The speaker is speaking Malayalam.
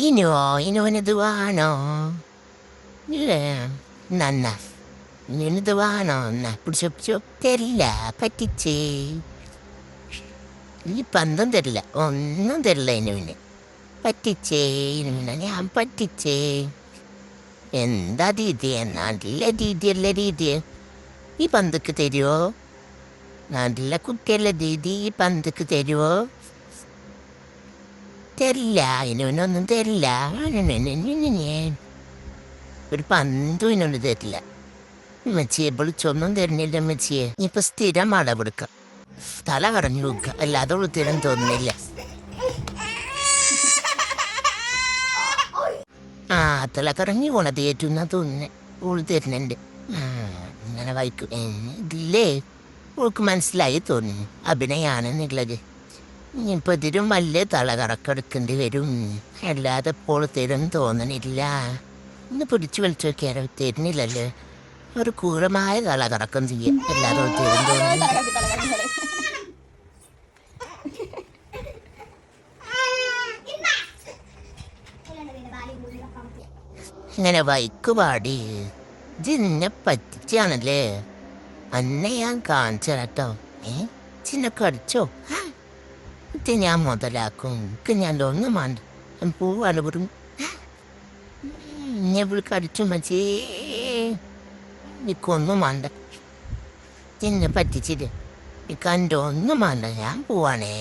ഇനുവിനത് വേണോ? നന്ന ഇനിത് വേണോ? എന്നാ പിടിച്ചോ പിടിച്ചോ. തരില്ല, പറ്റിച്ചേ. ഈ പന്തും തരില്ല, ഒന്നും തരില്ല ഇനുവിന്. പറ്റിച്ചേ ഇനുവിനെ ഞാൻ പറ്റിച്ചേ. എന്താ ദീദി? നല്ല ദീദിയല്ല ദീദി. ഈ പന്തക്ക് തരുമോ? നല്ല കുട്ടിയല്ലേ ദീദി, ഈ പന്തക്ക് തരുമോ? തരില്ല, ഇനുവിനൊന്നും തരില്ല. ഒരു പന്തും ഇനോട് തരില്ല. മെച്ചിയെ വിളിച്ചൊന്നും തരുന്നില്ല മെച്ചിയെ. ഇപ്പൊ സ്ഥിരം അടവെടുക്കാം, തല കറഞ്ഞു നോക്കുക, അല്ലാതെ ഉളുത്തരം തോന്നുന്നില്ല. ആ തല കറങ്ങി പോണത് ഏറ്റുന്നാ തോന്നുന്നേ. ഉളു തരുന്നുണ്ട്. ഇങ്ങനെ വായിക്കും. ഇതില്ലേ ഉൾക്ക് മനസ്സിലായി തോന്നുന്നു അഭിനയാണെന്നുള്ളത്. ഇനിയിപ്പോൾ ഇതിലും വലിയ തല കറക്കെടുക്കേണ്ടി വരും, അല്ലാതെ ഇപ്പോൾ തരും തോന്നണില്ല. ഇന്ന് പിടിച്ചു വലിച്ചു നോക്കിയാലോ തരുന്നില്ലല്ലോ. ഒരു ക്രൂരമായ തല കറക്കം ചെയ്യും, അല്ലാതെ തരും തോന്നുന്നില്ല. ഇങ്ങനെ വൈക്ക് പാടി ജിന്നെ പറ്റിച്ചാണല്ലേ. അന്നെ ഞാൻ കാണിച്ചു കേട്ടോ. ചിന്നെ കടിച്ചോ? ഇത് ഞാൻ മുതലാക്കും. ഞാൻ ഒന്നും വേണ്ട, പോവാണ് വെറും. എന്നെ കടിച്ചു മച്ചേ, എനിക്കൊന്നും വേണ്ട. ചിന്നെ പറ്റിച്ചിട്ട് എനിക്ക് എൻ്റെ ഒന്നും വേണ്ട, ഞാൻ പോവാണേ.